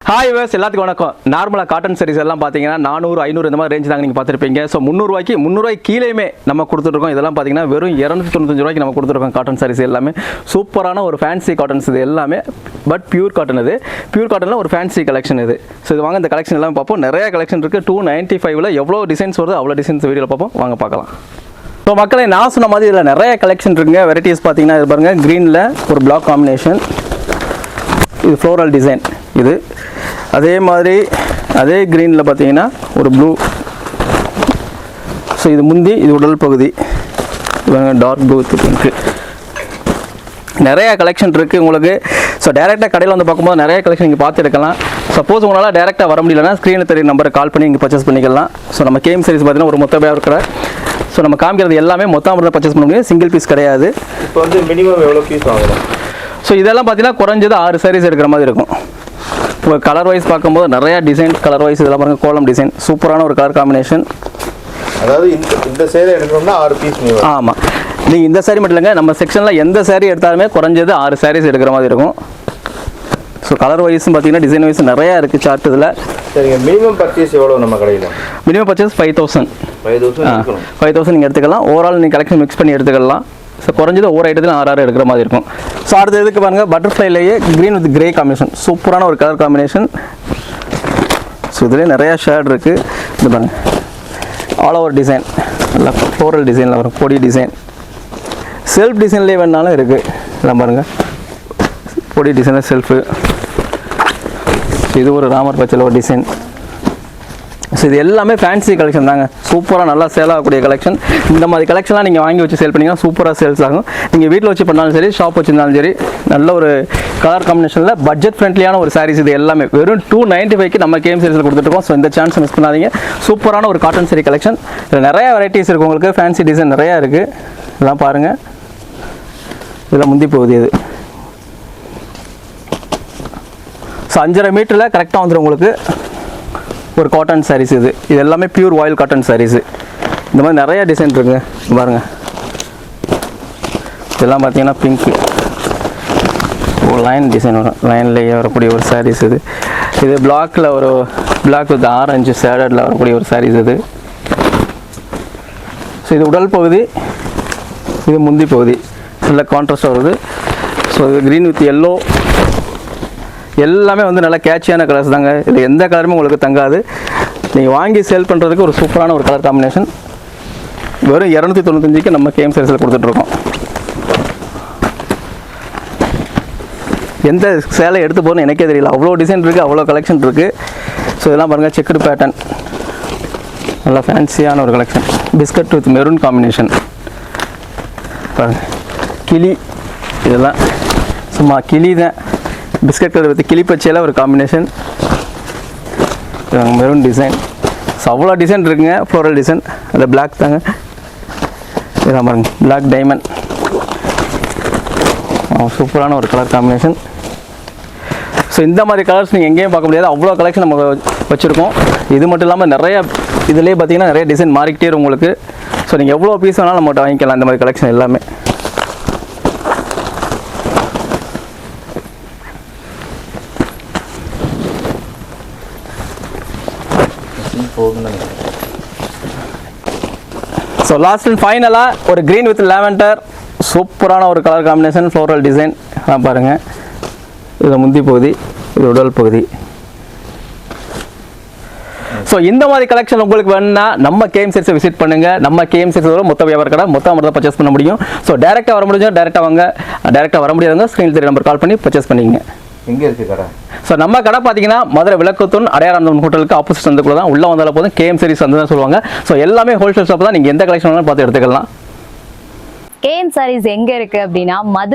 Hi viewers, எல்லாத்துக்கும் வணக்கம். நார்மலாக காட்டன் சாரீஸ் எல்லாம் பார்த்தீங்கன்னா 400, 500 இந்த மாதிரி ரேஞ்ச் தாங்க நீங்கள் பார்த்துருப்பீங்க. ஸோ 300 கீழேயுமே நம்ம கொடுத்துருக்கோம். இதெல்லாம் பார்த்தீங்கன்னா வெறும் 295 ரூபாய்க்கு நம்ம கொடுத்துருக்கோம். காட்டன் சாரீஸ் எல்லாமே சூப்பரான ஒரு ஃபேன்சி காட்டன்ஸ் இது எல்லாமே. பட் பியூர் காட்டன், இது பியூர் காட்டனில் ஒரு ஃபேன்சி கலெக்ஷன் இது. ஸோ இது வாங்க, இந்த கலெக்ஷன் எல்லாம் பார்ப்போம். நிறைய கலெக்ஷன் இருக்குது. 295ல் எவ்வளோ டிசைன்ஸ் வருது அவ்வளோ டிசைன்ஸ் வீடியோவில் பார்ப்போம். வாங்க பார்க்கலாம். ஸோ மக்களை நான் சொன்ன மாதிரி இதில் நிறைய கலெக்ஷன் இருக்குங்க. வெரைட்டிஸ் பார்த்தீங்கன்னா இது பாருங்கள், க்ரீனில் ஒரு பிளாக் காம்பினேஷன், இது ஃப்ளோரல் டிசைன். இது அதே மாதிரி அதே க்ரீனில் பார்த்தீங்கன்னா ஒரு ப்ளூ. ஸோ இது முந்தி, இது உடல் பகுதி, டார்க் ப்ளூ பிங்க்கு. நிறையா கலெக்ஷன் இருக்குது உங்களுக்கு. ஸோ டேரெக்டாக கடையில் வந்து பார்க்கும்போது நிறைய கலெக்ஷன் நீங்கள் பார்த்து எடுக்கலாம். சப்போஸ் உங்களால் டேரெக்டாக வர முடியலன்னா ஸ்க்ரீனில் தெரிய நம்பரை கால் பண்ணி நீங்கள் பர்ச்சேஸ் பண்ணிக்கலாம். ஸோ நம்ம கேம் சீரிஸ் பார்த்தீங்கன்னா ஒரு மொத்த இருக்கிற. ஸோ நம்ம காமிக்கிறது எல்லாமே மொத்தம் தான் பர்ச்சேஸ் பண்ண முடியும், சிங்கிள் பீஸ் கிடையாது. இப்போ வந்து மினிமம் எவ்வளோ பீஸ் வாங்கலாம்? ஸோ இதெல்லாம் பார்த்தீங்கன்னா குறைஞ்சது 6 சாரீஸ் எடுக்கிற மாதிரி இருக்கும். இப்போ கலர் வைஸ் பார்க்கும்போது நிறையா டிசைன், கலர் வைஸ் இதெல்லாம் பாருங்கள், கோலம் டிசைன், சூப்பரான ஒரு கலர் காம்பினேஷன். அதாவது இந்த சேலை எடுக்கணும்னா 6 பீஸ். ஆமாம், நீங்கள் இந்த சாரீ மட்டும் இல்லைங்க, நம்ம செக்ஷனில் எந்த சாரீ எடுத்தாலுமே குறைஞ்சது 6 சாரீஸ் எடுக்கிற மாதிரி இருக்கும். ஸோ கலர் வைஸும் பார்த்தீங்கன்னா டிசைன் வைஸ் நிறையா இருக்குது சார்ட் இதில். சரிங்க, மினிமம் பர்ச்சேஸ் எவ்வளோ நம்ம கடையில்? மினிமம் பர்ச்சேஸ் 5000 நீங்கள் எடுத்துக்கலாம். ஓவரால் நீங்கள் கலெக்ஷன் மிக்ஸ் பண்ணி எடுத்துக்கலாம். ஸோ குறைஞ்சது ஒவ்வொரு ஐட்டத்தில் 6 எடுக்கிற மாதிரி இருக்கும். ஸோ அடுத்த இதுக்கு பாருங்கள், பட்டர்ஃப்ளைலேயே க்ரீன் வித் கிரே காம்பினேஷன், சூப்பரான ஒரு கலர் காம்பினேஷன். ஸோ இதுலேயே நிறையா ஷேட் இருக்குது. இது பாருங்கள், ஆல் ஓவர் டிசைன், நல்லா ஃப்ளோரல் டிசைனில் வரும், பொடி டிசைன். செல்ஃப் டிசைன்லேயே வேணாலும் இருக்குது. இதெல்லாம் பாருங்கள், பொடி டிசைனில் செல்ஃபு. இது ஒரு ராமர் பச்சையில் ஒரு டிசைன். ஸோ இது எல்லாமே ஃபேன்சி கலெக்ஷன் தாங்க. சூப்பராக நல்லா சேல் ஆகக்கூடிய கலெக்ஷன். இந்த மாதிரி கலெக்ஷன்லாம் நீங்கள் வாங்கி வச்சு சேல் பண்ணிங்கன்னா சூப்பராக சேல்ஸ் ஆகும். நீங்கள் வீட்டில் வச்சு பண்ணாலும் சரி, ஷாப் வச்சுருந்தாலும் சரி, நல்ல ஒரு கலர் காம்பினேஷனில் பட்ஜெட் ஃப்ரெண்ட்லியான ஒரு சாரீஸ். இது எல்லாமே வெறும் 295க்கு நம்ம கேம் சீரிஸில் கொடுத்துருக்கோம். ஸோ இந்த சான்ஸ் மிஸ் பண்ணாதீங்க. சூப்பரான ஒரு காட்டன் சாரீ கலெக்ஷன். இதில் நிறையா வெரைட்டிஸ் இருக்குது உங்களுக்கு. ஃபேன்சி டிசைன் நிறையா இருக்குது. இதெல்லாம் பாருங்கள், இதெல்லாம் முந்தி போகுது. இது ஸோ 5.5 மீட்டரில் கரெக்டாக வந்துடும் உங்களுக்கு ஒரு காட்டன் சாரீஸ். இது எல்லாமே பியூர் வாயில் காட்டன் சாரீஸு. இந்த மாதிரி நிறையா டிசைன் இருக்குங்க. பாருங்கள், இதெல்லாம் பார்த்தீங்கன்னா பிங்க்கு ஒரு லைன் டிசைன் வரும், லைன்லேயே வரக்கூடிய ஒரு சாரீஸ். இது பிளாக்கில் ஒரு பிளாக் வித் ஆரஞ்சு ஷேடடில் வரக்கூடிய ஒரு சாரீஸ். ஸோ இது உடல் பகுதி, இது முந்தி பகுதி, நல்ல கான்ட்ராஸ்டாக வருது. ஸோ இது க்ரீன் வித் எல்லோ, எல்லாமே வந்து நல்லா கேட்சியான கலர்ஸ் தாங்க. இதில் எந்த கலருமே உங்களுக்கு தங்காது. நீங்கள் வாங்கி சேல் பண்ணுறதுக்கு ஒரு சூப்பரான ஒரு கலர் காம்பினேஷன். வெறும் 295க்கு நம்ம கேம் சைஸில் கொடுத்துட்ருக்கோம். எந்த சேலை எடுத்து போகணும்னு எனக்கே தெரியல, அவ்வளோ டிசைன் இருக்குது, அவ்வளோ கலெக்ஷன் இருக்குது. ஸோ இதெல்லாம் பாருங்கள், செக்குடு பேட்டர்ன், நல்லா ஃபேன்சியான ஒரு collection. Biscuit with maroon combination பாருங்கள். கிளி, இதெல்லாம் சும்மா கிளி தான். பிஸ்கட் கலர் வித் கிளி பச்சையில் ஒரு காம்பினேஷன், மெரூன் டிசைன். ஸோ அவ்வளோ டிசைன் இருக்குங்க. ஃப்ளோரல் டிசைன், அதில் பிளாக் தாங்க. இதான் பாருங்க, பிளாக் டைமண்ட், சூப்பரான ஒரு கலர் காம்பினேஷன். ஸோ இந்த மாதிரி கலர்ஸ் நீங்கள் எங்கேயும் பார்க்க முடியாது, அவ்வளோ கலெக்ஷன் நம்ம வச்சுருக்கோம். இது மட்டும் இல்லாமல் நிறையா இதுலேயே பார்த்தீங்கன்னா நிறைய டிசைன் மாறிக்கிட்டே இருக்கும் உங்களுக்கு. ஸோ நீங்கள் எவ்வளோ பீஸ் வேணாலும் நம்மகிட்ட வாங்கிக்கலாம். இந்த மாதிரி கலெக்ஷன் எல்லாமே ஸோ லாஸ்ட் அண்ட் ஃபைனலாக ஒரு க்ரீன் வித் லாவெண்டர், சூப்பரான ஒரு கலர் காம்பினேஷன், ஃப்ளோரல் டிசைன். அதான் பாருங்கள், இது முந்தி பகுதி, இது உடல் பகுதி. ஸோ இந்த மாதிரி கலெக்ஷன் உங்களுக்கு வேணும்னா நம்ம கேம் சீரிஸை விசிட் பண்ணுங்கள். நம்ம கேம் சீரிஸோட மொத்த வியாபார கடை, மொத்த அமௌண்ட் தான் பர்ச்சேஸ் பண்ண முடியும். ஸோ டேரெக்டாக வர முடியும், டேரெக்டாக வாங்க. டேரெக்டாக வர முடியாதவங்க ஸ்க்ரீன் தெரிய நம்பர் கால் பண்ணி பர்ச்சேஸ் பண்ணிங்க. எங்கே இருக்குது கடை? ஸோ நம்ம கடை பார்த்தீங்கன்னா மதுரை விளக்குத்தூன் அடையாளம் ஹோட்டலுக்கு ஆப்போசிட் சந்துக்குள்ள தான். உள்ளே வந்தாலும் போதும் கேஎம் சீரிஸ் வந்து தான் சொல்லுவாங்க. ஸோ எல்லாமே ஹோல்சேல் ஷாப் தான். நீங்கள் எந்த கலெக்ஷன் வேணாலும் பார்த்து எடுத்துக்கலாம். கேஎம் சாரீஸ் எங்கே இருக்குது அப்படின்னா மதுரை